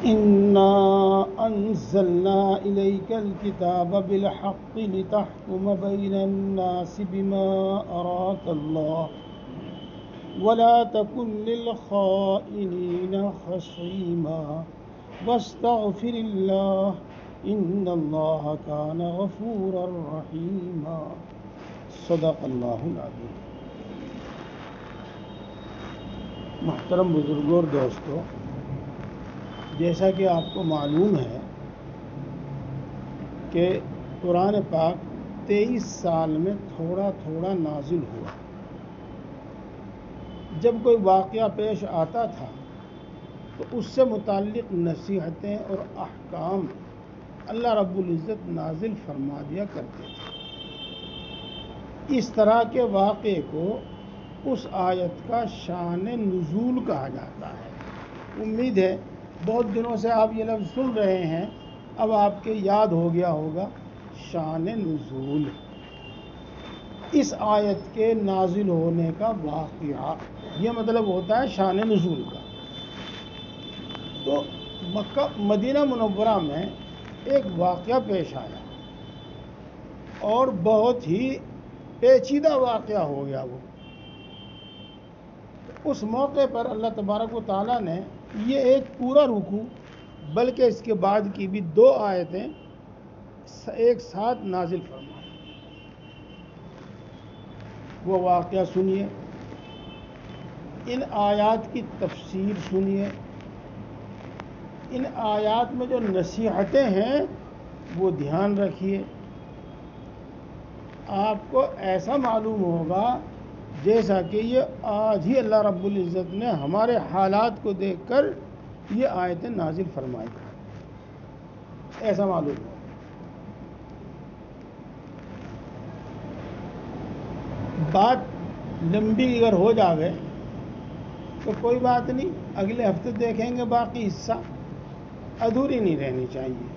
إنا أنزلنا إليك الكتاب بالحق لتحكم بين الناس بما أراك الله ولا تكن للخائنين خصيما واستغفر الله إن الله كان غفورا رحيما صدق اللہ العظیم۔ محترم بزرگوں اور دوستو، جیسا کہ آپ کو معلوم ہے کہ قرآن پاک 23 سال میں تھوڑا تھوڑا نازل ہوا۔ جب کوئی واقعہ پیش آتا تھا تو اس سے متعلق نصیحتیں اور احکام اللہ رب العزت نازل فرما دیا کرتے تھے۔ اس طرح کے واقعے کو اس آیت کا شان نزول کہا جاتا ہے۔ امید ہے بہت دنوں سے آپ یہ لفظ سن رہے ہیں، اب آپ کے یاد ہو گیا ہوگا شان نزول، اس آیت کے نازل ہونے کا واقعہ، یہ مطلب ہوتا ہے شان نزول کا۔ تو مدینہ منورہ میں ایک واقعہ پیش آیا اور بہت ہی پیچیدہ واقعہ ہو گیا وہ۔ اس موقع پر اللہ تبارک و تعالیٰ نے یہ ایک پورا رکوع بلکہ اس کے بعد کی بھی 2 آیتیں ایک ساتھ نازل فرمائیں۔ وہ واقعہ سنیے، ان آیات کی تفسیر سنیے، ان آیات میں جو نصیحتیں ہیں وہ دھیان رکھیے۔ آپ کو ایسا معلوم ہوگا جیسا کہ یہ آج ہی اللہ رب العزت نے ہمارے حالات کو دیکھ کر یہ آیتیں نازل فرمائی، ایسا معلوم ہوگا۔ بات لمبی اگر ہو جاوے تو کوئی بات نہیں، اگلے ہفتے دیکھیں گے، باقی حصہ ادھوری نہیں رہنی چاہیے۔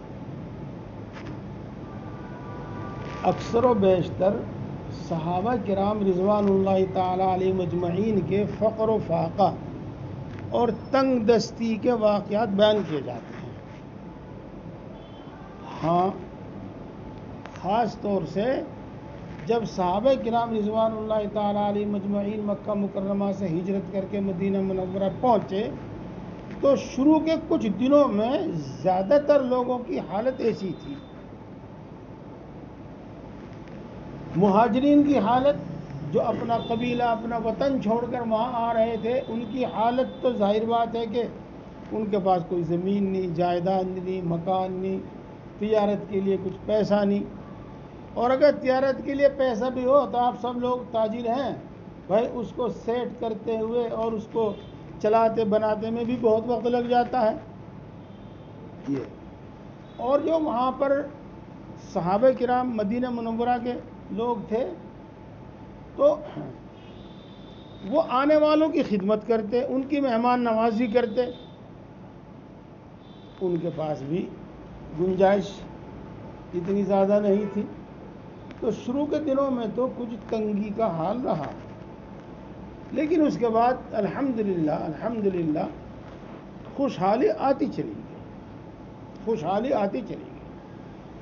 اکثر و بیشتر صحابہ کرام رضوان اللہ تعالیٰ علیہ مجمعین کے فقر و فاقہ اور تنگ دستی کے واقعات بیان کیے جاتے ہیں۔ ہاں، خاص طور سے جب صحابہ کرام رضوان اللہ تعالیٰ علیہ مجمعین مکہ مکرمہ سے ہجرت کر کے مدینہ منورہ پہنچے تو شروع کے کچھ دنوں میں زیادہ تر لوگوں کی حالت ایسی تھی۔ مہاجرین کی حالت، جو اپنا قبیلہ اپنا وطن چھوڑ کر وہاں آ رہے تھے، ان کی حالت تو ظاہر بات ہے کہ ان کے پاس کوئی زمین نہیں، جائیداد نہیں، مکان نہیں، تجارت کے لیے کچھ پیسہ نہیں، اور اگر تجارت کے لیے پیسہ بھی ہو تو آپ سب لوگ تاجر ہیں بھائی، اس کو سیٹ کرتے ہوئے اور اس کو چلاتے بناتے میں بھی بہت وقت لگ جاتا ہے یہ۔ اور جو وہاں پر صحابہ کرام مدینہ منورہ کے لوگ تھے تو وہ آنے والوں کی خدمت کرتے، ان کی مہمان نوازی کرتے، ان کے پاس بھی گنجائش اتنی زیادہ نہیں تھی، تو شروع کے دنوں میں تو کچھ تنگی کا حال رہا، لیکن اس کے بعد الحمدللہ خوشحالی آتی چلی گئی، خوشحالی آتی چلی گئی،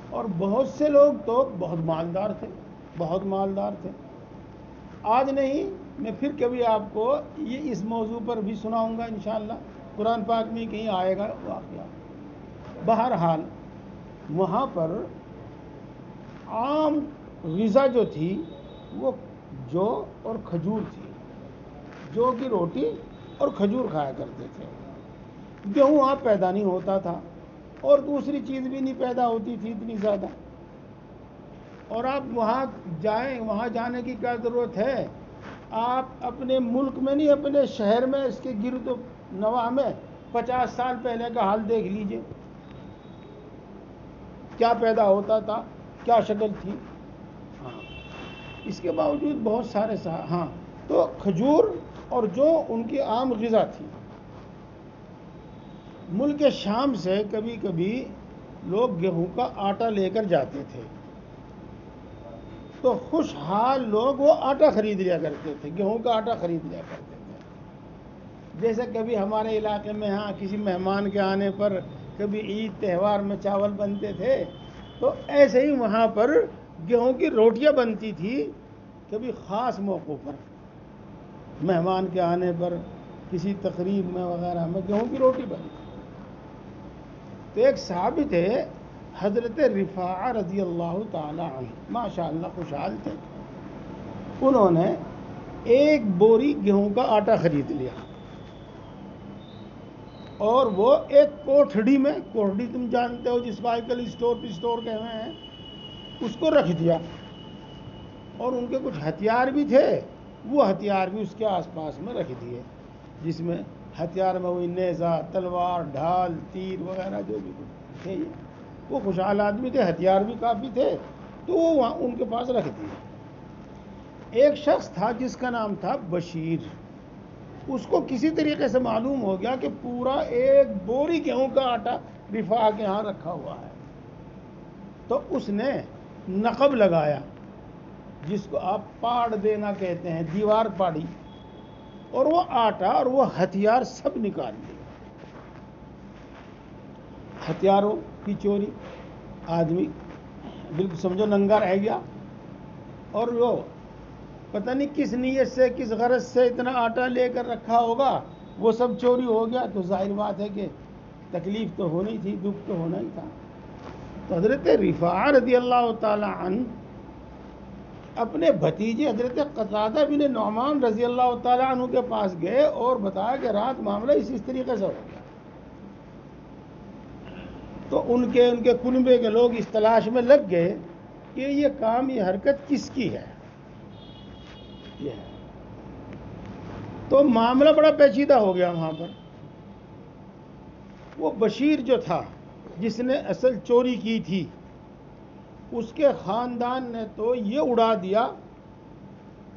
اور بہت سے لوگ تو بہت مالدار تھے، بہت مالدار تھے۔ آج نہیں، میں پھر کبھی آپ کو یہ اس موضوع پر بھی سناؤں گا انشاءاللہ، قرآن پاک میں کہیں آئے گا واقعہ۔ بہرحال وہاں پر عام غذا جو تھی وہ جو اور کھجور تھی، جو کی روٹی اور کھجور کھایا کرتے تھے۔ گیہوں وہاں پیدا نہیں ہوتا تھا اور دوسری چیز بھی نہیں پیدا ہوتی تھی اتنی زیادہ، اور آپ وہاں جائیں، وہاں جانے کی کیا ضرورت ہے؟ آپ اپنے ملک میں نہیں، اپنے شہر میں، اس کے گرد و نواح میں 50 سال پہلے کا حال دیکھ لیجئے، کیا پیدا ہوتا تھا، کیا شکل تھی۔ ہاں، اس کے باوجود بہت سارے ہاں تو کھجور اور جو ان کی عام غذا تھی۔ ملک شام سے کبھی کبھی لوگ گیہوں کا آٹا لے کر جاتے تھے، تو خوشحال لوگ وہ آٹا خرید لیا کرتے تھے، گیہوں کا آٹا خرید لیا کرتے تھے۔ جیسے کبھی ہمارے علاقے میں ہاں کسی مہمان کے آنے پر کبھی عید تہوار میں چاول بنتے تھے، تو ایسے ہی وہاں پر گیہوں کی روٹیاں بنتی تھی کبھی خاص موقعوں پر، مہمان کے آنے پر، کسی تقریب میں وغیرہ میں گیہوں کی روٹی بنتی. تو ایک صحابی تھے حضرت رفاعہ رضی اللہ تعالی عنہ، ماشاء اللہ خوشحال تھے. انہوں نے ایک بوری گیہوں کا آٹا خرید لیا اور وہ ایک کوٹھڑی میں، کوٹھڑی تم جانتے ہو جس کو آج کل اسٹور کہے ہوئے ہیں، اس کو رکھ دیا. اور ان کے کچھ ہتھیار بھی تھے، وہ ہتھیار بھی اس کے آس پاس میں رکھ دیے، جس میں ہتھیار میں ہوئی نیزہ، تلوار، ڈھال، تیر وغیرہ جو بھی کچھ تھے. وہ خوشحال آدمی تھے، ہتھیار بھی کافی تھے، تو وہ وہاں ان کے پاس رکھ دیے. ایک شخص تھا جس کا نام تھا بشیر. اس کو کسی طریقے سے معلوم ہو گیا کہ پورا ایک بوری گیہوں کا آٹا رفاعہ کے ہاں رکھا ہوا ہے. تو اس نے نقب لگایا، جس کو آپ پاڑ دینا کہتے ہیں، دیوار پاڑی، اور وہ آٹا اور وہ ہتھیار سب نکال لیے. ہتھیاروں کی چوری، آدمی بالکل سمجھو ننگا رہ گیا، اور وہ پتہ نہیں کس نیت سے، کس غرض سے اتنا آٹا لے کر رکھا ہوگا، وہ سب چوری ہو گیا. تو ظاہر بات ہے کہ تکلیف تو ہونی تھی، دکھ تو ہونا ہی تھا. تو حضرت رفاعہ رضی اللہ تعالی عنہ اپنے بھتیجے حضرت قتادہ بن نعمان رضی اللہ تعالی عنہ کے پاس گئے اور بتایا کہ رات معاملہ اس طریقے سے ہو گیا. تو ان کے کنبے کے لوگ اس تلاش میں لگ گئے کہ یہ کام، یہ حرکت کس کی ہے. تو معاملہ بڑا پیچیدہ ہو گیا وہاں پر. وہ بشیر جو تھا جس نے اصل چوری کی تھی، اس کے خاندان نے تو یہ اڑا دیا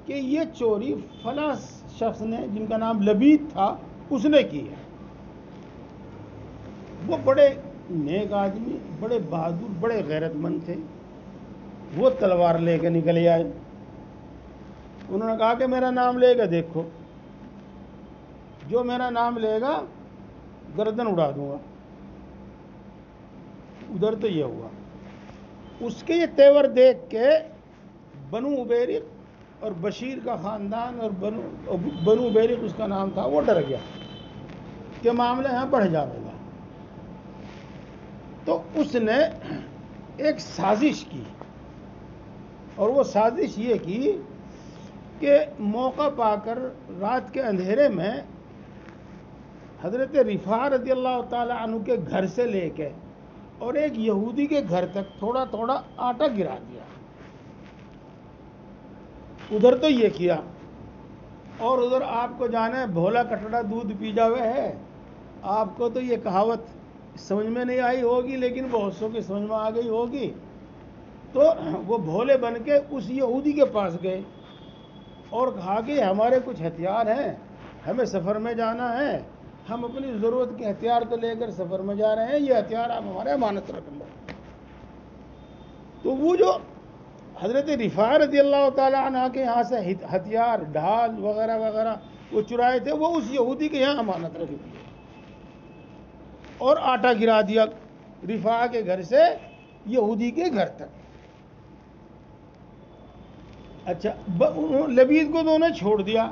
کہ یہ چوری فلاں شخص نے، جن کا نام لبید تھا، اس نے کی ہے. وہ بڑے نیک آدمی، بڑے بہادر، بڑے غیرت مند تھے. وہ تلوار لے کے نکلے آئے. انہوں نے کہا کہ میرا نام لے کے دیکھو، جو میرا نام لے گا گردن اڑا دوں گا. ادھر تو یہ ہوا. اس کے یہ تیور دیکھ کے بنو عبیرق اور بشیر کا خاندان اور بنو عبیرق اس کا نام تھا، وہ ڈر گیا کہ معاملہ یہاں بڑھ جائے گا. تو اس نے ایک سازش کی، اور وہ سازش یہ کی کہ موقع پا کر رات کے اندھیرے میں حضرت رفاعہ رضی اللہ تعالی عنہ کے گھر سے لے کے اور ایک یہودی کے گھر تک تھوڑا تھوڑا آٹا گرا دیا. ادھر تو یہ کیا، اور ادھر آپ کو جانے بھولا کٹڑا دودھ پی جاوے ہے. آپ کو تو یہ کہاوت سمجھ میں نہیں آئی ہوگی، لیکن بہت سو کی سمجھ میں آ گئی ہوگی. تو وہ بھولے بن کے اس یہودی کے پاس گئے اور کہا کہ ہمارے کچھ ہتھیار ہیں، ہمیں سفر میں جانا ہے، ہم اپنی ضرورت کے ہتھیار کو لے کر سفر میں جا رہے ہیں، یہ ہتھیار آپ ہمارے امانت رکھ لو. تو وہ جو حضرت رفاعہ رضی اللہ تعالی عنہ کے یہاں سے ہتھیار، ڈھال وغیرہ وغیرہ وہ چرائے تھے، وہ اس یہودی کے یہاں امانت رکھ دیے اور آٹا گرا دیا رفاعہ کے گھر سے یہودی کے گھر تک. اچھا، لبید کو تو انہیں چھوڑ دیا.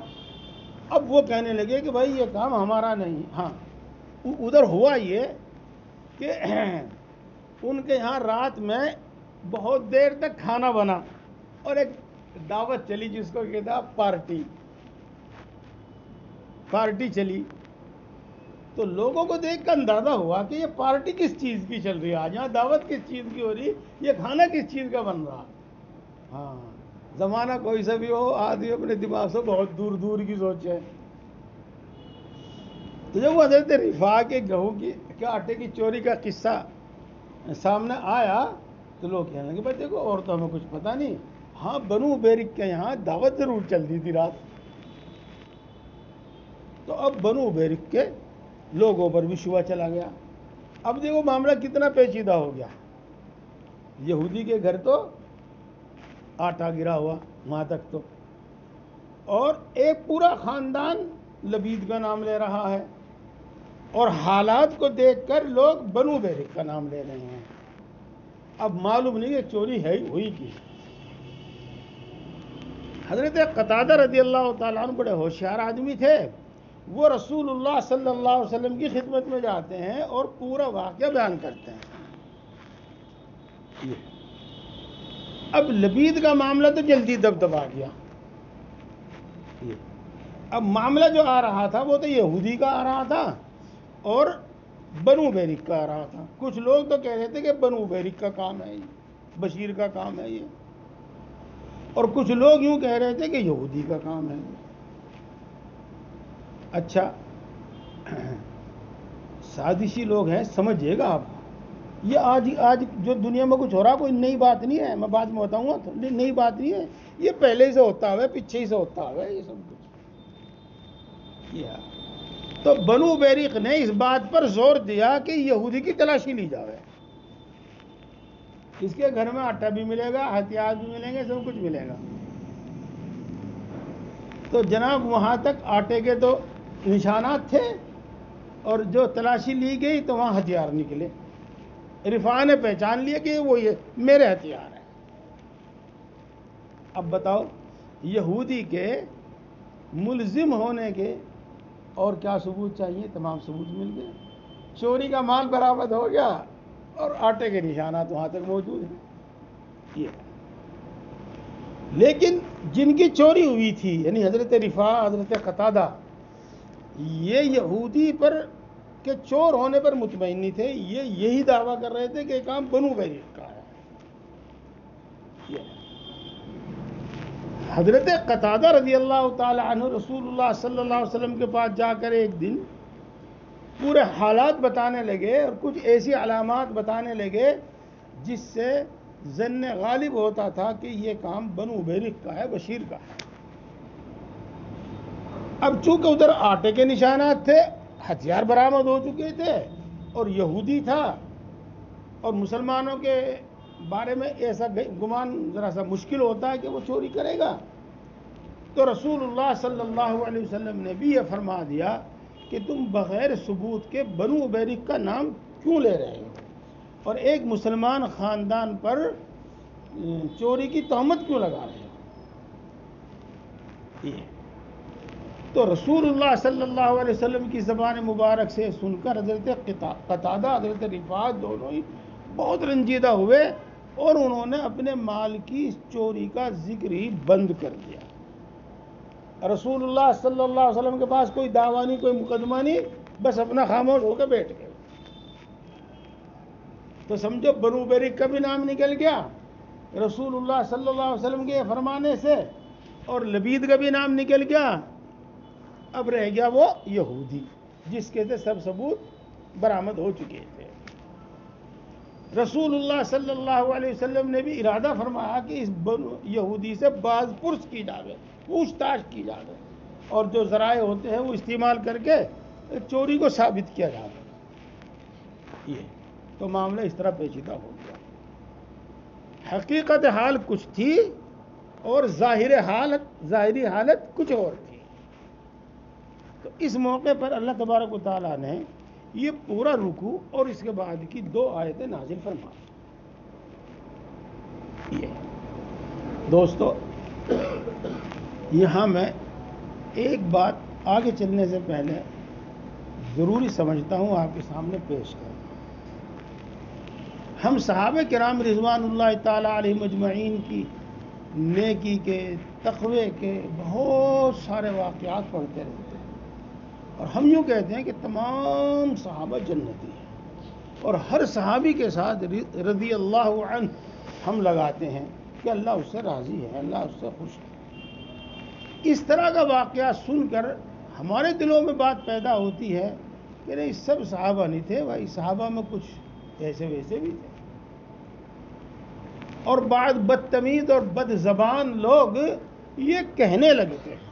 اب وہ کہنے لگے کہ بھائی یہ کام ہمارا نہیں. ہاں، ادھر ہوا یہ کہ ان کے یہاں رات میں بہت دیر تک کھانا بنا اور ایک دعوت چلی جس کو کہتا پارٹی چلی. تو لوگوں کو دیکھ کر اندازہ ہوا کہ یہ پارٹی کس چیز کی چل رہی ہے آج، یہاں دعوت کس چیز کی ہو رہی، یہ کھانا کس چیز کا بن رہا. ہاں، زمانہ کوئی سا بھی ہو، آدمی اپنے دماغ سے بہت دور دور کی سوچے. تو جب وہ حضرت رفاعہ کے گہوں کے آٹے کی چوری کا قصہ سامنے آیا تو لوگ کہنے لگے بھائی دیکھو، اور تو ہمیں کچھ پتہ نہیں. ہاں، بنو عبیرق کے یہاں دعوت ضرور چلتی تھی رات. تو اب بنو عبیرق کے لوگوں پر بھی شبہ چلا گیا. اب دیکھو معاملہ کتنا پیچیدہ ہو گیا. یہودی کے گھر تو آٹا گرا ہوا وہاں تک تو، اور ایک پورا خاندان لبید کا نام لے رہا ہے. اور حالات کو دیکھ کر لوگ بنو بیرق کا نام لے رہے ہیں. اب معلوم نہیں کہ چوری ہے ہوئی کی. حضرت قتادہ رضی اللہ تعالیٰ عنہ بڑے ہوشیار آدمی تھے. وہ رسول اللہ صلی اللہ علیہ وسلم کی خدمت میں جاتے ہیں اور پورا واقعہ بیان کرتے ہیں. اب لبید کا معاملہ تو جلدی دبدبا گیا. اب معاملہ جو آ رہا تھا وہ تو یہودی کا آ رہا تھا اور بنو بیرق کا آ رہا تھا. کچھ لوگ تو کہہ رہے تھے کہ بنو بیرق کا کام ہے یہ، بشیر کا کام ہے یہ، اور کچھ لوگ یوں کہہ رہے تھے کہ یہودی کا کام ہے. اچھا سازشی لوگ ہیں، سمجھیے گا آپ. یہ آج جو دنیا میں کچھ ہو رہا کوئی نئی بات نہیں ہے. میں بعد میں بتاؤں گا تو نئی بات نہیں ہے. یہ پہلے ہی سے ہوتا ہوا ہے، پیچھے ہی سے ہوتا ہوا ہے یہ سب کچھ. تو بنو بیرق نے اس بات پر زور دیا کہ یہودی کی تلاشی لی جاوے. اس کے گھر میں آٹا بھی ملے گا، ہتھیار بھی ملیں گے، سب کچھ ملے گا. تو جناب وہاں تک آٹے کے تو نشانات تھے اور جو تلاشی لی گئی تو وہاں ہتھیار نکلے. رفاع نے پہچان لیا کہ وہ یہ میرے ہتھیار ہیں. اب بتاؤ یہودی کے ملزم ہونے کے اور کیا ثبوت چاہیے؟ تمام ثبوت مل گئے. چوری کا مال برآمد ہو گیا اور آٹے کے نشانات وہاں تک موجود ہیں. لیکن جن کی چوری ہوئی تھی یعنی حضرت رفاع، حضرت قتادہ، یہ یہودی پر کے چور ہونے پر مطمئن نہیں تھے. یہ یہی دعویٰ کر رہے تھے کہ یہ کام بنو بیرق کا ہے. حضرت قتادہ رضی اللہ تعالی عنہ رسول اللہ صلی اللہ علیہ وسلم کے پاس جا کر ایک دن پورے حالات بتانے لگے اور کچھ ایسی علامات بتانے لگے جس سے ظن غالب ہوتا تھا کہ یہ کام بنو بیرق کا ہے، بشیر کا ہے. اب چونکہ ادھر آٹے کے نشانات تھے، ہتھیار برآمد ہو چکے تھے اور یہودی تھا اور مسلمانوں کے بارے میں ایسا گمان ذرا سا مشکل ہوتا ہے کہ وہ چوری کرے گا. تو رسول اللہ صلی اللہ علیہ وسلم نے بھی یہ فرما دیا کہ تم بغیر ثبوت کے بنو بیرق کا نام کیوں لے رہے ہو اور ایک مسلمان خاندان پر چوری کی تہمت کیوں لگا رہے ہو. تو رسول اللہ صلی اللہ علیہ وسلم کی زبان مبارک سے سن کر حضرت قتادہ، حضرت رفاع دونوں ہی بہت رنجیدہ ہوئے اور انہوں نے اپنے مال کی چوری کا ذکر ہی بند کر دیا. رسول اللہ صلی اللہ علیہ وسلم کے پاس کوئی دعویٰ نہیں، کوئی مقدمہ نہیں، بس اپنا خاموش ہو کے بیٹھ گئے. تو سمجھو بنو بیرق کا بھی نام نکل گیا رسول اللہ صلی اللہ علیہ وسلم کے فرمانے سے اور لبید کا بھی نام نکل گیا. اب رہ گیا وہ یہودی جس کے سب ثبوت برآمد ہو چکے تھے. رسول اللہ صلی اللہ علیہ وسلم نے بھی ارادہ فرمایا کہ اس یہودی سے باز پرس کی جاوے، پوچھ تاچھ کی جاوے اور جو ذرائع ہوتے ہیں وہ استعمال کر کے چوری کو ثابت کیا جاوے. یہ تو معاملہ اس طرح پیچیدہ ہو گیا. حقیقت حال کچھ تھی اور ظاہری حالت کچھ اور تھی. تو اس موقع پر اللہ تبارک و تعالیٰ نے یہ پورا رکوع اور اس کے بعد کی 2 آیتیں نازل فرما. دوستو یہاں میں ایک بات آگے چلنے سے پہلے ضروری سمجھتا ہوں آپ کے سامنے پیش کروں. ہم صحابہ کرام رضوان اللہ تعالیٰ علیہ مجمعین کی نیکی کے، تقوی کے بہت سارے واقعات پڑھتے رہتے ہیں اور ہم یوں کہتے ہیں کہ تمام صحابہ جنتی ہیں اور ہر صحابی کے ساتھ رضی اللہ عنہ ہم لگاتے ہیں کہ اللہ اس سے راضی ہے، اللہ اس سے خوش ہے. اس طرح کا واقعہ سن کر ہمارے دلوں میں بات پیدا ہوتی ہے کہ نہیں سب صحابہ نہیں تھے بھائی، صحابہ میں کچھ ایسے ویسے بھی تھے اور بعض بدتمیز اور بد زبان لوگ یہ کہنے لگتے ہیں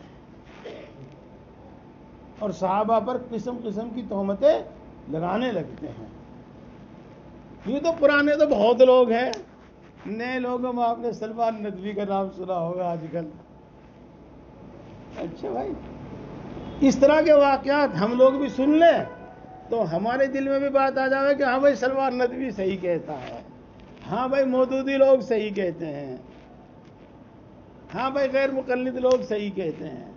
اور صحابہ پر قسم قسم کی تہمتیں لگانے لگتے ہیں. یہ تو پرانے تو بہت لوگ ہیں، نئے لوگوں میں آپ نے سلمان ندوی کا نام سنا ہوگا آج کل. اچھا بھائی، اس طرح کے واقعات ہم لوگ بھی سن لیں تو ہمارے دل میں بھی بات آ جائے کہ ہاں بھائی سلمان ندوی صحیح کہتا ہے، ہاں بھائی مودودی لوگ صحیح کہتے ہیں، ہاں بھائی غیر مقلد لوگ صحیح کہتے ہیں.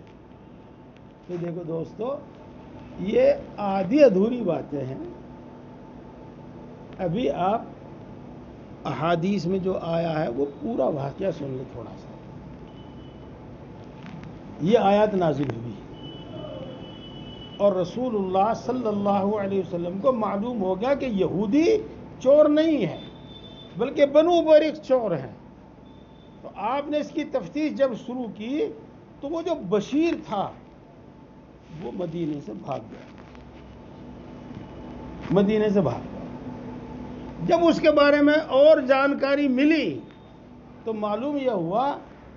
تو دیکھو دوستو، یہ آدھی ادھوری باتیں ہیں. ابھی آپ احادیث میں جو آیا ہے وہ پورا واقعہ سن لیں تھوڑا سا. یہ آیات نازل ہوئی اور رسول اللہ صلی اللہ علیہ وسلم کو معلوم ہو گیا کہ یہودی چور نہیں ہے بلکہ بنو بریق چور ہیں. تو آپ نے اس کی تفتیش جب شروع کی تو وہ جو بشیر تھا وہ مدینے سے بھاگ گیا، مدینے سے بھاگ گیا. جب اس کے بارے میں اور جانکاری ملی تو معلوم یہ ہوا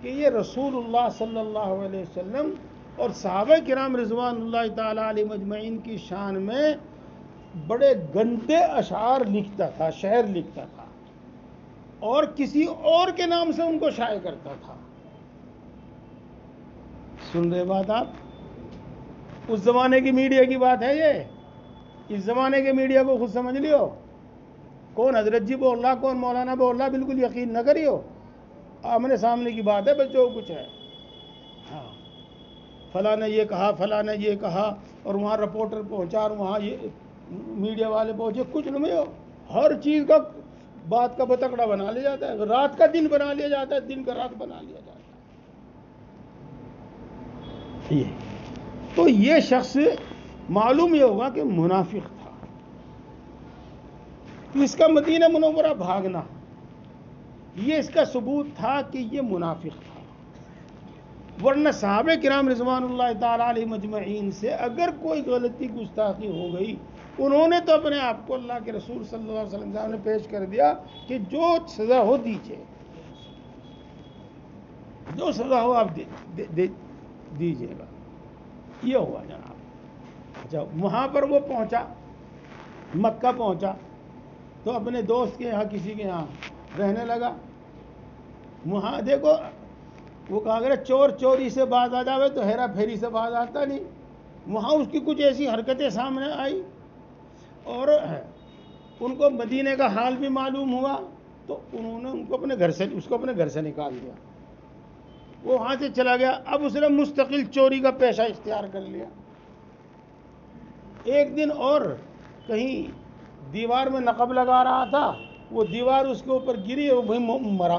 کہ یہ رسول اللہ صلی اللہ علیہ وسلم اور صحابہ کرام رضوان اللہ تعالی علیہ مجمعین کی شان میں بڑے گندے اشعار لکھتا تھا، شعر لکھتا تھا اور کسی اور کے نام سے ان کو شائع کرتا تھا. سن رہے بات آپ؟ اس زمانے کی میڈیا کی بات ہے یہ. اس زمانے کے میڈیا کو خود سمجھ لیو. کون حضرت جی بول رہا، کون مولانا بول رہا، بالکل یقین نہ کریو. آمنے سامنے کی بات ہے، بچوں کو کچھ ہے. ہاں، فلاں نے یہ کہا، فلاں نے یہ کہا، اور وہاں رپورٹر پہنچا اور وہاں یہ میڈیا والے پہنچے. کچھ نہیں ہو، ہر چیز کا بات کا بتکڑا بنا لیا جاتا ہے، رات کا دن بنا لیا جاتا ہے، دن کا رات بنا لیا جاتا ہے. تو یہ شخص معلوم یہ ہوگا کہ منافق تھا. تو اس کا مدینہ منورہ بھاگنا یہ اس کا ثبوت تھا کہ یہ منافق تھا. ورنہ صحابہ کرام رضوان اللہ تعالی علیہ مجمعین سے اگر کوئی غلطی گستاخی ہو گئی، انہوں نے تو اپنے آپ کو اللہ کے رسول صلی اللہ علیہ وسلم صاحب نے پیش کر دیا کہ جو سزا ہو دیجئے، جو سزا ہو آپ دیجئے گا. یہ ہوا جناب. اچھا، وہاں پر وہ پہنچا، مکہ پہنچا تو اپنے دوست کے یہاں کسی کے یہاں رہنے لگا. وہاں دیکھو وہ کہا کرے چور چوری سے باز آ جاوے تو ہیرا پھیری سے باز آتا نہیں. وہاں اس کی کچھ ایسی حرکتیں سامنے آئی اور ان کو مدینے کا حال بھی معلوم ہوا تو انہوں نے اس کو اپنے گھر سے نکال دیا. وہ وہاں سے چلا گیا. اب اس نے مستقل چوری کا پیشہ اختیار کر لیا. ایک دن اور کہیں دیوار میں نقب لگا رہا تھا، وہ دیوار اس کے اوپر گری اور وہیں مرا.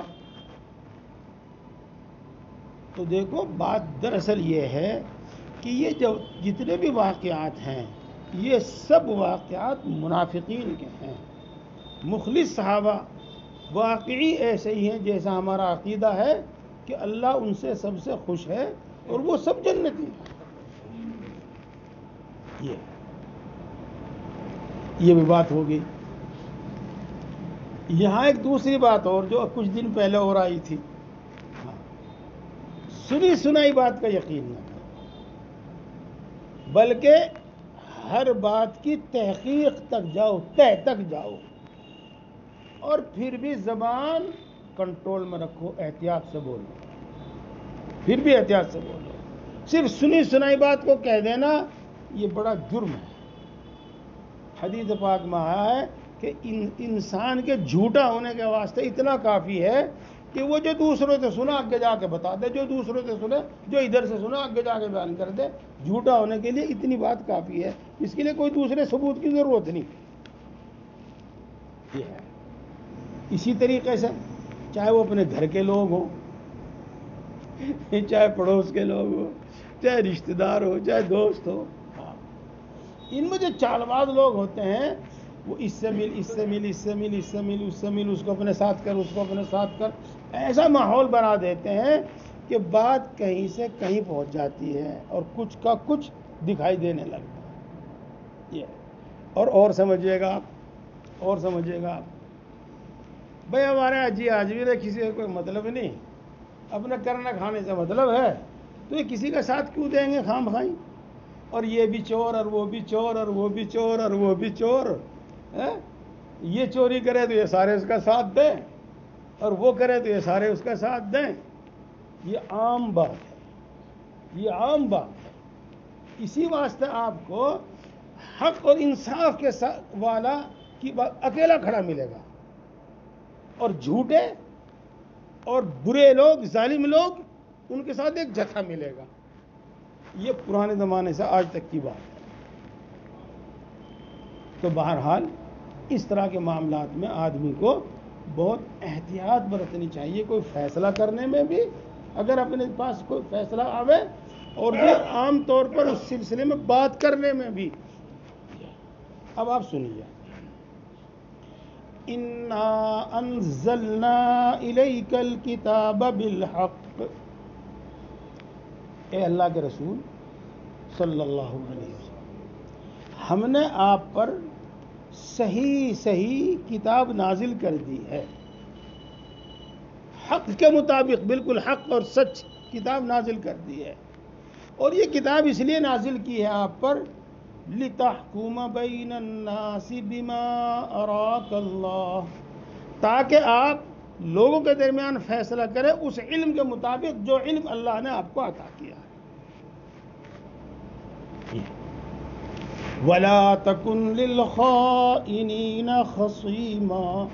تو دیکھو بات دراصل یہ ہے کہ یہ جو جتنے بھی واقعات ہیں یہ سب واقعات منافقین کے ہیں. مخلص صحابہ واقعی ایسے ہی ہیں جیسا ہمارا عقیدہ ہے کہ اللہ ان سے سب سے خوش ہے اور وہ سب جنتی ہیں. یہ بھی بات ہوگی. یہاں ایک دوسری بات اور جو کچھ دن پہلے اور آئی تھی. سنی سنائی بات کا یقین نہ کرو، بلکہ ہر بات کی تحقیق تک جاؤ، تہ تک جاؤ، اور پھر بھی زبان کنٹرول میں رکھو، احتیاط سے بولو. پھر بھی احتیاط سے بولو. صرف سنی سنائی بات کو کہہ دینا یہ بڑا جرم ہے. حدیث پاک میں آیا ہے کہ انسان کے جھوٹا ہونے کے واسطے اتنا کافی ہے کہ وہ جو دوسروں سے سنا آگے جا کے بتا دے، جو دوسروں سے سنے، جو ادھر سے سنا آگے جا کے بیان کر دے. جھوٹا ہونے کے لیے اتنی بات کافی ہے، اس کے لیے کوئی دوسرے ثبوت کی ضرورت نہیں. یہ ہے. اسی طریقے سے چاہے وہ اپنے گھر کے لوگ ہوں، چاہے پڑوس کے لوگ ہوں، چاہے رشتہ دار ہو، چاہے دوست ہو، ان میں جو چال باز لوگ ہوتے ہیں وہ اس سے مل، اس سے مل، اس سے مل، اس سے مل، اس سے مل، اس کو اپنے ساتھ کر، اس کو اپنے ساتھ کر، ایسا ماحول بنا دیتے ہیں کہ بات کہیں سے کہیں پہنچ جاتی ہے اور کچھ کا کچھ دکھائی دینے لگتا ہے. یہ اور سمجھیے گا آپ، اور سمجھیے گا آپ. بھائی ہمارے حاجی حاجوی کسی کا کوئی مطلب نہیں، اپنے کرنا کھانے سے مطلب ہے، تو یہ کسی کا ساتھ کیوں دیں گے خام خائی؟ اور یہ بھی چور اور وہ بھی چور اور وہ بھی چور اور وہ بھی چور. یہ چوری کرے تو یہ سارے اس کا ساتھ دیں اور وہ کرے تو یہ سارے اس کا ساتھ دیں. یہ عام بات ہے، یہ عام بات ہے. اسی واسطے آپ کو حق اور انصاف کے والا کی بات اکیلا کھڑا ملے گا، اور جھوٹے اور برے لوگ، ظالم لوگ، ان کے ساتھ ایک جتھا ملے گا۔ یہ پرانے زمانے سے آج تک کی بات ہے۔ تو بہرحال اس طرح کے معاملات میں آدمی کو بہت احتیاط برتنی چاہیے، کوئی فیصلہ کرنے میں بھی، اگر اپنے پاس کوئی فیصلہ آوے، اور بھی عام طور پر اس سلسلے میں بات کرنے میں بھی۔ اب آپ سنیے، اِنَّا أَنزَلْنَا إِلَيْكَ الْكِتَابَ بِالْحَقِّ، اے اللہ کے رسول صلی اللہ علیہ وسلم، ہم نے آپ پر صحیح کتاب نازل کر دی ہے، حق کے مطابق، بالکل حق اور سچ کتاب نازل کر دی ہے۔ اور یہ کتاب اس لیے نازل کی ہے آپ پر، لِتَحْكُمَ بَيْنَ النَّاسِ بِمَا أَرَاكَ اللَّهُ، تاکہ آپ لوگوں کے درمیان فیصلہ کریں اس علم کے مطابق جو علم اللہ نے آپ کو عطا کیا ہے۔ وَلَا تَكُنْ لِلْخَائِنِينَ خَصِيمًا،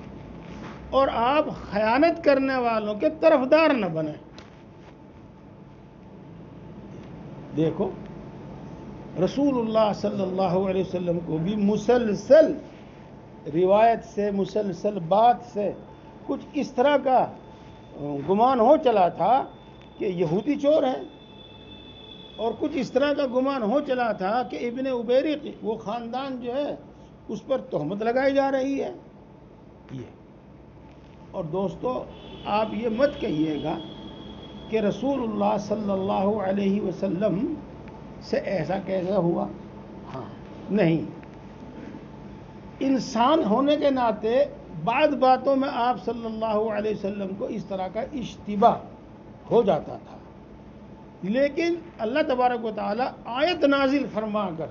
اور آپ خیانت کرنے والوں کے طرفدار نہ بنیں۔ دیکھو، رسول اللہ صلی اللہ علیہ وسلم کو بھی مسلسل روایت سے، مسلسل بات سے کچھ اس طرح کا گمان ہو چلا تھا کہ یہودی چور ہیں، اور کچھ اس طرح کا گمان ہو چلا تھا کہ ابن ابیرق، وہ خاندان جو ہے اس پر تہمت لگائی جا رہی ہے۔ اور دوستو، آپ یہ مت کہیے گا کہ رسول اللہ صلی اللہ علیہ وسلم سے ایسا کیسا ہوا؟ ہاں، نہیں، انسان ہونے کے ناطے بعض باتوں میں آپ صلی اللہ علیہ وسلم کو اس طرح کا اشتباہ ہو جاتا تھا، لیکن اللہ تبارک و تعالی آیت نازل فرما کر،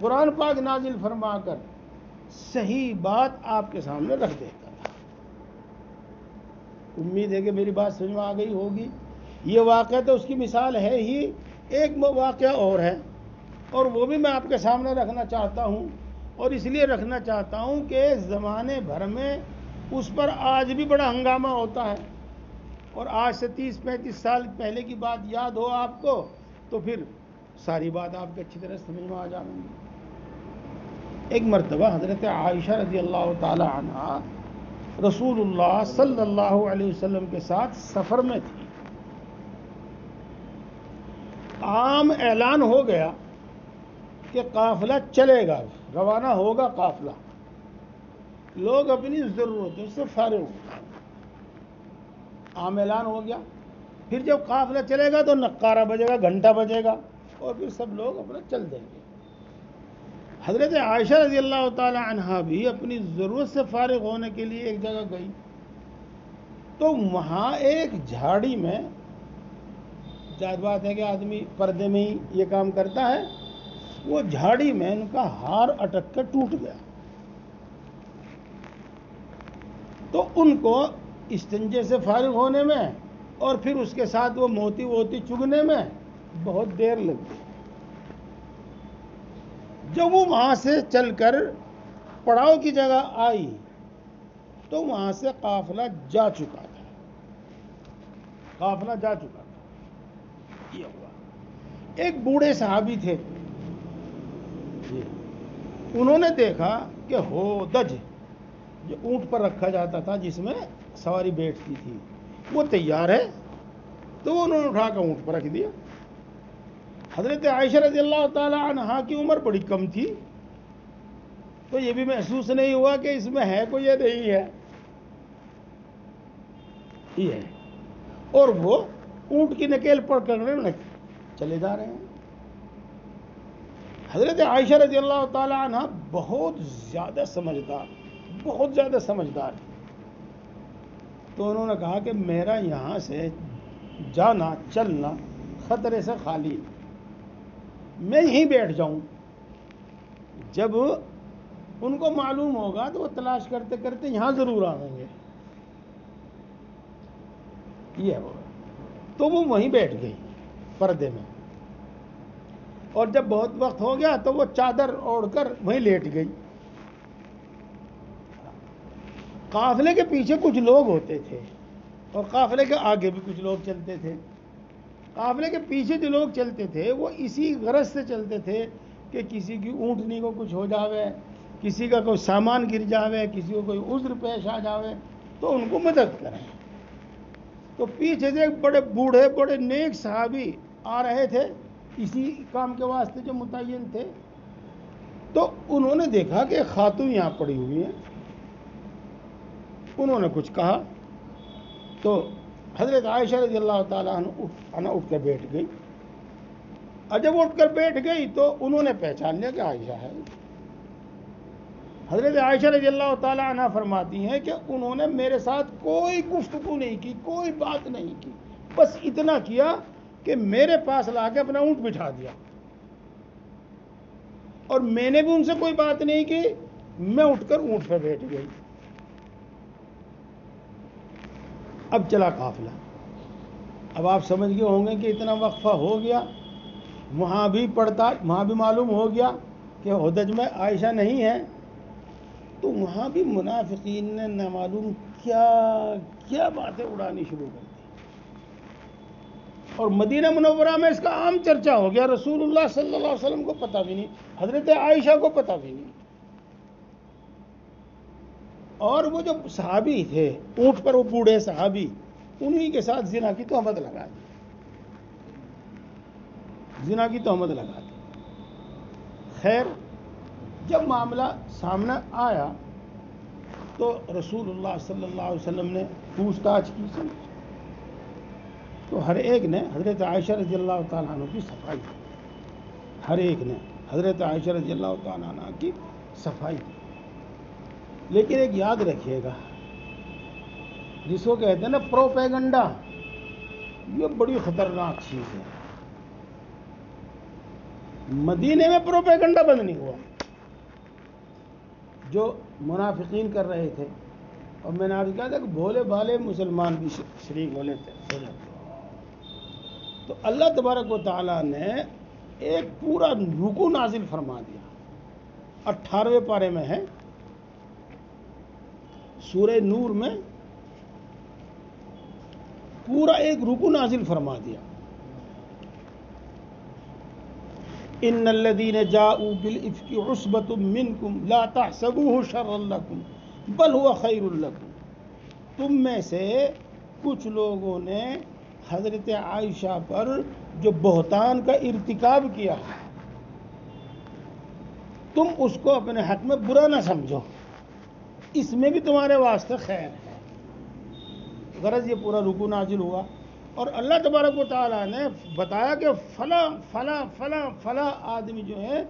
قرآن پاک نازل فرما کر صحیح بات آپ کے سامنے رکھ دیتا تھا۔ امید ہے کہ میری بات سمجھ میں آ گئی ہوگی۔ یہ واقعہ تو اس کی مثال ہے ہی، ایک واقعہ اور ہے، اور وہ بھی میں آپ کے سامنے رکھنا چاہتا ہوں، اور اس لیے رکھنا چاہتا ہوں کہ زمانے بھر میں اس پر آج بھی بڑا ہنگامہ ہوتا ہے، اور آج سے 30-35 سال پہلے کی بات یاد ہو آپ کو تو پھر ساری بات آپ کو اچھی طرح سمجھ میں آ جائیں گی۔ ایک مرتبہ حضرت عائشہ رضی اللہ تعالی عنہا رسول اللہ صلی اللہ علیہ وسلم کے ساتھ سفر میں تھی۔ عام اعلان ہو گیا کہ قافلہ چلے گا، روانہ ہوگا قافلہ، لوگ اپنی ضرورتوں سے فارغ ہو گئے، عام اعلان ہو گیا۔ پھر جب قافلہ چلے گا تو نقارہ بجے گا، گھنٹہ بجے گا، اور پھر سب لوگ اپنا چل دیں گے۔ حضرت عائشہ رضی اللہ تعالی عنہا بھی اپنی ضرورت سے فارغ ہونے کے لیے ایک جگہ گئی، تو وہاں ایک جھاڑی میں، ظاہر بات ہے کہ آدمی پردے میں ہی یہ کام کرتا ہے، وہ جھاڑی میں ان کا ہار اٹک کر ٹوٹ گیا، تو ان کو استنجے سے فارغ ہونے میں اور پھر اس کے ساتھ وہ موتی چگنے میں بہت دیر لگ گئی۔ جب وہ وہاں سے چل کر پڑاؤ کی جگہ آئی تو وہاں سے قافلہ جا چکا تھا، قافلہ جا چکا تھا۔ یہ ہوا، ایک بوڑھے صحابی تھے، انہوں نے دیکھا کہ ہودج، جو اونٹ پر رکھا جاتا تھا جس میں سواری بیٹھتی تھی، وہ تیار ہے، تو انہوں نے اٹھا کر اونٹ پر رکھ دیا۔ حضرت عائشہ رضی اللہ تعالی عنہا کی عمر بڑی کم تھی، تو یہ بھی محسوس نہیں ہوا کہ اس میں ہے کوئی یا نہیں ہے، یہ ہے، اور وہ اونٹ کی نکیل پڑ کر چلے جا رہے ہیں۔ حضرت عائشہ رضی اللہ تعالی عنہ بہت زیادہ سمجھدار تھی، تو انہوں نے کہا کہ میرا یہاں سے جانا چلنا خطرے سے خالی، میں یہیں بیٹھ جاؤں، جب ان کو معلوم ہوگا تو وہ تلاش کرتے کرتے یہاں ضرور آئیں گے، یہ ہوگا۔ تو وہ وہیں بیٹھ گئی پردے میں۔ اور جب بہت وقت ہو گیا تو وہ چادر اوڑھ کر وہیں لیٹ گئی۔ قافلے کے پیچھے کچھ لوگ ہوتے تھے اور قافلے کے آگے بھی کچھ لوگ چلتے تھے۔ قافلے کے پیچھے جو لوگ چلتے تھے وہ اسی غرض سے چلتے تھے کہ کسی کی اونٹنی کو کچھ ہو جاوے، کسی کا کوئی سامان گر جاوے، کسی کو کوئی عذر پیش آ جاوے تو ان کو مدد کریں۔ تو پیچھے سے ایک بڑے بوڑھے بڑے نیک صحابی آ رہے تھے اسی کام کے واسطے جو متعین تھے، تو انہوں نے دیکھا کہ خاتون یہاں پڑی ہوئی ہیں، انہوں نے کچھ کہا تو حضرت عائشہ رضی اللہ تعالیٰ عنہ اٹھ کر بیٹھ گئی، اور جب اٹھ کر بیٹھ گئی تو انہوں نے پہچان لیا کہ عائشہ ہے۔ حضرت عائشہ رضی اللہ تعالیٰ عنہ فرماتی ہیں کہ انہوں نے میرے ساتھ کوئی گفتگو نہیں کی، کوئی بات نہیں کی، بس اتنا کیا کہ میرے پاس لا کے اپنا اونٹ بٹھا دیا، اور میں نے بھی ان سے کوئی بات نہیں کی، میں اٹھ کر اونٹ پہ بیٹھ گئی۔ اب چلا قافلہ، اب آپ سمجھ گئے ہوں گے کہ اتنا وقفہ ہو گیا، وہاں بھی معلوم ہو گیا کہ ہودج میں عائشہ نہیں ہے، تو وہاں بھی منافقین نے نامعلوم کیا باتیں اڑانی شروع کر دی، اور مدینہ منورہ میں اس کا عام چرچا ہو گیا، رسول اللہ صلی اللہ علیہ وسلم کو پتہ بھی نہیں، حضرت عائشہ کو پتہ بھی نہیں، اور وہ جو صحابی تھے اونٹ پر، وہ بوڑھے صحابی، انہی کے ساتھ زنا کی تہمت لگا دی، زنا کی تہمت لگا دی۔ خیر، جب معاملہ سامنے آیا تو رسول اللہ صلی اللہ علیہ وسلم نے پوچھ تاچھ کی، تو ہر ایک نے حضرت عائشہ رضی اللہ تعالیٰ عنہ کی صفائی کی، ہر ایک نے حضرت عائشہ رضی اللہ تعالیٰ عنہ کی صفائی کی۔ لیکن ایک یاد رکھیے گا، جس کو کہتے ہیں نا پروپیگنڈا، یہ بڑی خطرناک چیز ہے۔ مدینے میں پروپیگنڈا بند نہیں ہوا، جو منافقین کر رہے تھے، اور میں نے آپ کہا تھا کہ بھولے بھالے مسلمان بھی شریک ہو لیتے ہیں۔ تو اللہ تبارک و تعالیٰ نے ایک پورا رکوع نازل فرما دیا، 18ویں پارے میں ہے، سورہ نور میں پورا ایک رکوع نازل فرما دیا۔ ان الذين جاءوا بالافك عصبة منكم لا تحسبوه شرا لكم بل هو خير لكم، تم میں سے کچھ لوگوں نے حضرت عائشہ پر جو بہتان کا ارتکاب کیا، تم اس کو اپنے حق میں برا نہ سمجھو، اس میں بھی تمہارے واسطے خیر ہے۔ غرض یہ پورا رکوع نازل ہوا، اور اللہ تبارک و تعالیٰ نے بتایا کہ فلاں فلاں فلاں فلاں آدمی جو ہیں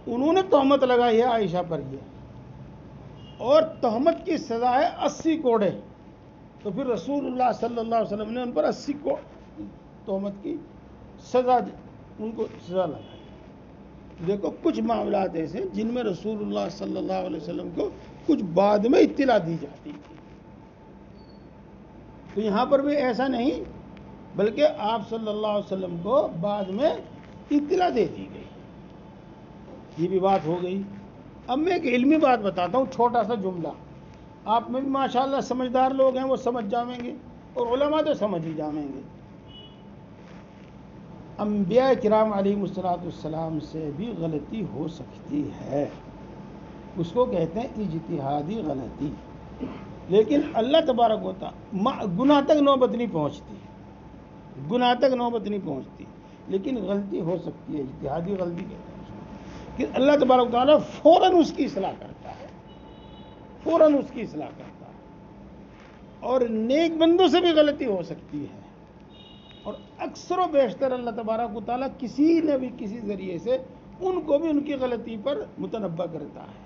انہوں نے تہمت لگائی ہے عائشہ پر، یہ اور تہمت کی سزا ہے 80 کوڑے۔ تو پھر رسول اللہ صلی اللہ علیہ وسلم نے ان پر 80 تہمت کی سزا، ان کو سزا لگائی۔ دیکھو کچھ معاملات ایسے جن میں رسول اللہ صلی اللہ علیہ وسلم کو کچھ بعد میں اطلاع دی جاتی تھی، تو یہاں پر بھی ایسا نہیں، بلکہ آپ صلی اللہ علیہ وسلم کو بعد میں اطلاع دے دی گئی۔ یہ بھی بات ہو گئی۔ اب میں ایک علمی بات بتاتا ہوں، چھوٹا سا جملہ، آپ میں بھی ماشاءاللہ سمجھدار لوگ ہیں، وہ سمجھ جائیں گے، اور علماء تو سمجھ ہی جائیں گے۔ انبیاء کرام علیہ السلام سے بھی غلطی ہو سکتی ہے، اس کو کہتے ہیں اجتہادی غلطی، لیکن اللہ تبارک و تعالیٰ گناہ تک نوبت نہیں پہنچتی، گناہ تک نوبت نہیں پہنچتی، لیکن غلطی ہو سکتی ہے، اجتہادی غلطی کہتے ہیں کہ اللہ تبارک و تعالیٰ فوراً اس کی اصلاح کرتا ہے، فوراً اس کی اصلاح کرتا ہے۔ اور نیک بندوں سے بھی غلطی ہو سکتی ہے، اور اکثر و بیشتر اللہ تبارک و تعالیٰ کسی نہ بھی کسی ذریعے سے ان کو بھی ان کی غلطی پر متنبہ کرتا ہے،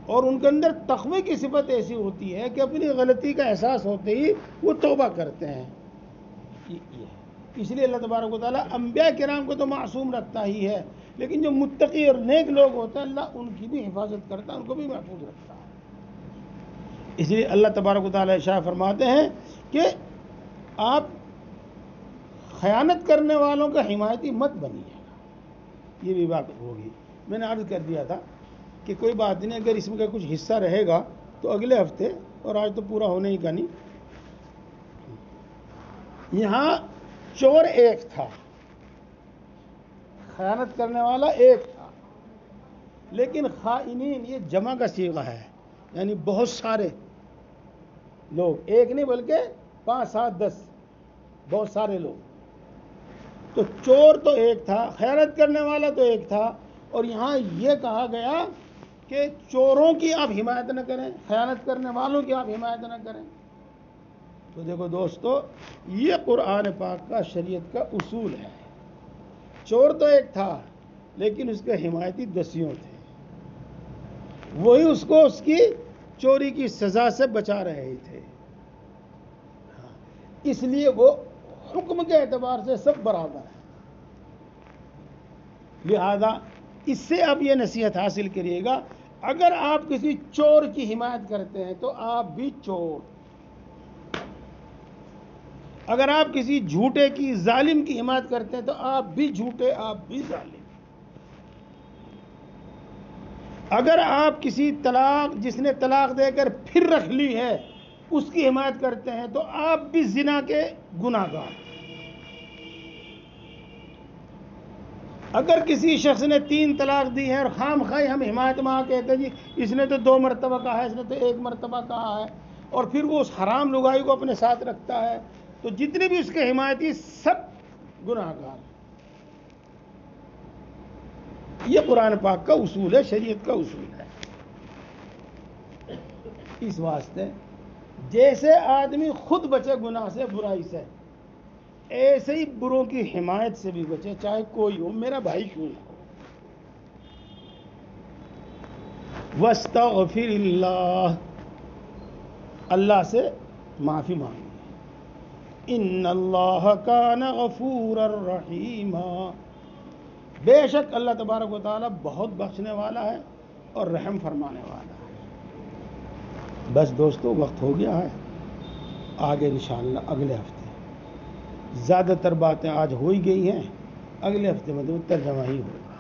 اور ان کے اندر تقوی کی صفت ایسی ہوتی ہے کہ اپنی غلطی کا احساس ہوتے ہی وہ توبہ کرتے ہیں۔ اس لیے اللہ تبارک و تعالیٰ انبیاء کرام کو تو معصوم رکھتا ہی ہے، لیکن جو متقی اور نیک لوگ ہوتے ہیں اللہ ان کی بھی حفاظت کرتا ہے، ان کو بھی محفوظ رکھتا ہے۔ اس لیے اللہ تبارک و تعالیٰ ارشاد فرماتے ہیں کہ آپ خیانت کرنے والوں کا حمایتی مت بنیے گا، یہ بھی بات ہوگی. میں نے عرض کر دیا تھا کہ کوئی بات نہیں، اگر اس میں کا کچھ حصہ رہے گا تو اگلے ہفتے، اور آج تو پورا ہونے ہی کا نہیں. یہاں چور ایک تھا، خیانت کرنے والا ایک تھا، لیکن خائنین یہ جمع کا صیغہ ہے، یعنی بہت سارے لوگ، ایک نہیں بلکہ 5 7 10، بہت سارے لوگ. تو چور تو ایک تھا، خیانت کرنے والا تو ایک تھا، اور یہاں یہ کہا گیا کہ چوروں کی آپ حمایت نہ کریں، خیانت کرنے والوں کی آپ حمایت نہ کریں. تو دیکھو دوستو، یہ قرآن پاک کا، شریعت کا اصول ہے. چور تو ایک تھا لیکن اس کے حمایتی 10 تھے، وہی اس کو اس کی چوری کی سزا سے بچا رہے تھے. اس لیے وہ حکم کے اعتبار سے سب برابر ہیں. لہذا اس سے آپ یہ نصیحت حاصل کریے گا، اگر آپ کسی چور کی حمایت کرتے ہیں تو آپ بھی چور، اگر آپ کسی جھوٹے کی، ظالم کی حمایت کرتے ہیں تو آپ بھی جھوٹے، آپ بھی ظالم. اگر آپ کسی جس نے طلاق دے کر پھر رکھ لی ہے اس کی حمایت کرتے ہیں تو آپ بھی زنا کے گناہ گار. اگر کسی شخص نے 3 طلاق دی ہے اور خام خواہ ہم حمایت میں کہتے ہیں جی اس نے تو 2 مرتبہ کہا ہے، اس نے تو 1 مرتبہ کہا ہے، اور پھر وہ اس حرام لگائی کو اپنے ساتھ رکھتا ہے، تو جتنے بھی اس کے حمایتی سب گناہ گار. یہ قرآن پاک کا اصول ہے، شریعت کا اصول ہے. اس واسطے جیسے آدمی خود بچے گناہ سے، برائی سے، ایسے ہی بروں کی حمایت سے بھی بچے، چاہے کوئی ہو، میرا بھائی کیوں نہ ہو. وَاسْتَغْفِرِ اللَّهِ، اللہ سے معافی مانگی. اِنَّ اللَّهَ كَانَ غَفُورًا رَحِيمًا، بے شک اللہ تبارک و تعالیٰ بہت بخشنے والا ہے اور رحم فرمانے والا ہے. بس دوستو، وقت ہو گیا ہے، آگے انشاءاللہ اگلے ہفتے. زیادہ تر باتیں آج ہو ہی گئی ہیں، اگلے ہفتے میں تو ترجمہ ہی ہوگا.